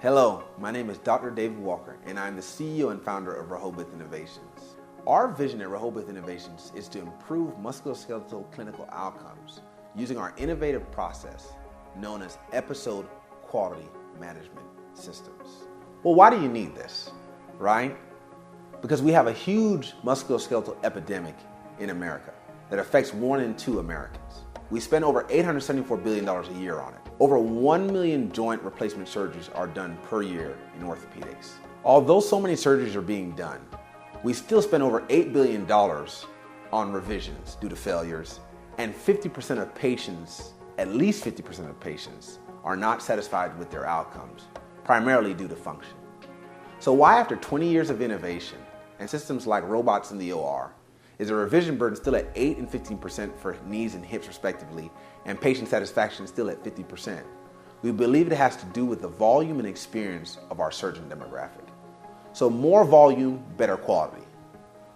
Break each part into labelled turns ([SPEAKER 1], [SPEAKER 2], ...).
[SPEAKER 1] Hello, my name is Dr. David Walker, and I'm the CEO and founder of Rehoboth Innovations. Our vision at Rehoboth Innovations is to improve musculoskeletal clinical outcomes using our innovative process known as episode quality management systems. Well, why do you need this, right? Because we have a huge musculoskeletal epidemic in America that affects 1 in 2 Americans. We spend over $874 billion a year on it. Over 1 million joint replacement surgeries are done per year in orthopedics. Although so many surgeries are being done, we still spend over $8 billion on revisions due to failures, and 50% of patients, at least 50% of patients, are not satisfied with their outcomes, primarily due to function. So why, after 20 years of innovation and systems like robots in the OR, is the revision burden still at 8 and 15% for knees and hips respectively, and patient satisfaction still at 50%? We believe it has to do with the volume and experience of our surgeon demographic. So more volume, better quality.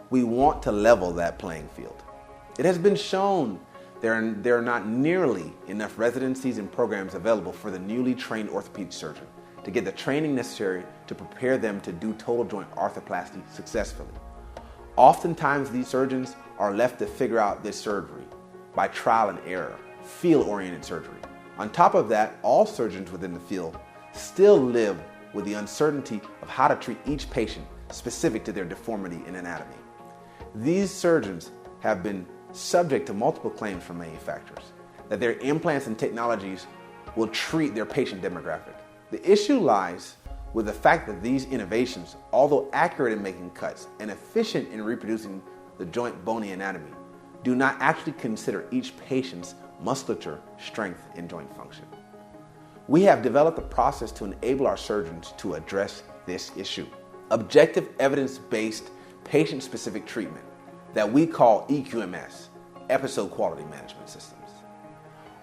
[SPEAKER 1] We want to level that playing field. It has been shown there are not nearly enough residencies and programs available for the newly trained orthopedic surgeon to get the training necessary to prepare them to do total joint arthroplasty successfully. Oftentimes, these surgeons are left to figure out this surgery by trial and error, field-oriented surgery. On top of that, all surgeons within the field still live with the uncertainty of how to treat each patient specific to their deformity and anatomy. These surgeons have been subject to multiple claims from manufacturers that their implants and technologies will treat their patient demographic. The issue lies with the fact that these innovations, although accurate in making cuts and efficient in reproducing the joint bony anatomy, do not actually consider each patient's musculature, strength, and joint function. We have developed a process to enable our surgeons to address this issue. Objective evidence-based patient-specific treatment that we call EQMS, Episode Quality Management Systems.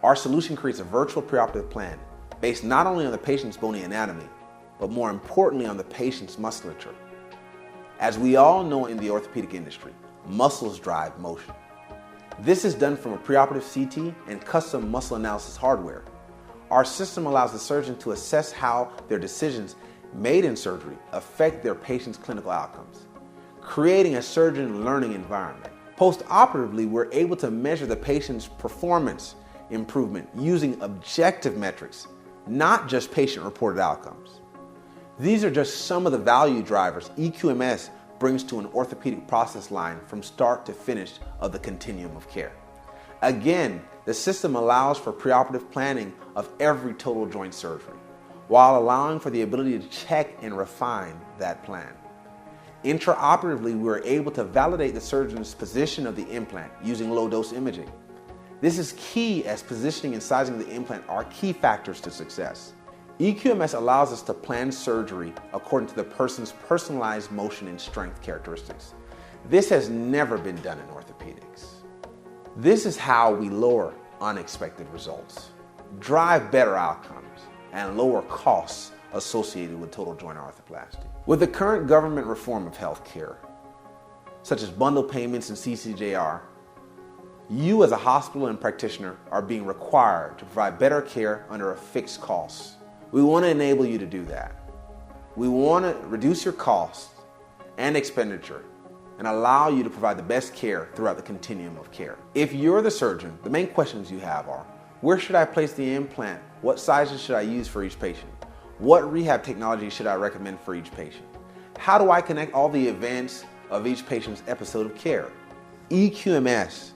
[SPEAKER 1] Our solution creates a virtual preoperative plan based not only on the patient's bony anatomy, but more importantly on the patient's musculature. As we all know in the orthopedic industry, muscles drive motion. This is done from a preoperative CT and custom muscle analysis hardware. Our system allows the surgeon to assess how their decisions made in surgery affect their patient's clinical outcomes, creating a surgeon learning environment. Post-operatively, we're able to measure the patient's performance improvement using objective metrics, not just patient-reported outcomes. These are just some of the value drivers EQMS brings to an orthopedic process line from start to finish of the continuum of care. Again, the system allows for preoperative planning of every total joint surgery, while allowing for the ability to check and refine that plan. Intraoperatively, we are able to validate the surgeon's position of the implant using low-dose imaging. This is key, as positioning and sizing of the implant are key factors to success. EQMS allows us to plan surgery according to the person's personalized motion and strength characteristics. This has never been done in orthopedics. This is how we lower unexpected results, drive better outcomes, and lower costs associated with total joint arthroplasty. With the current government reform of healthcare, such as bundle payments and CCJR, you as a hospital and practitioner are being required to provide better care under a fixed cost. We want to enable you to do that. We want to reduce your costs and expenditure and allow you to provide the best care throughout the continuum of care. If you're the surgeon, the main questions you have are: where should I place the implant? What sizes should I use for each patient? What rehab technology should I recommend for each patient? How do I connect all the events of each patient's episode of care? EQMS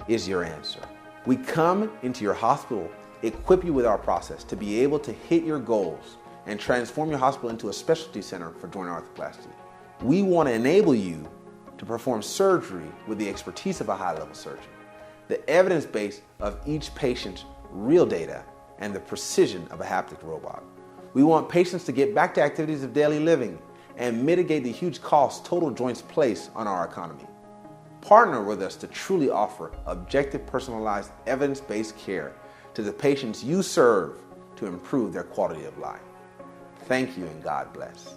[SPEAKER 1] is your answer. We come into your hospital, equip you with our process to be able to hit your goals and transform your hospital into a specialty center for joint arthroplasty. We want to enable you to perform surgery with the expertise of a high-level surgeon, the evidence base of each patient's real data, and the precision of a haptic robot. We want patients to get back to activities of daily living and mitigate the huge costs total joints place on our economy. Partner with us to truly offer objective, personalized, evidence-based care to the patients you serve to improve their quality of life. Thank you, and God bless.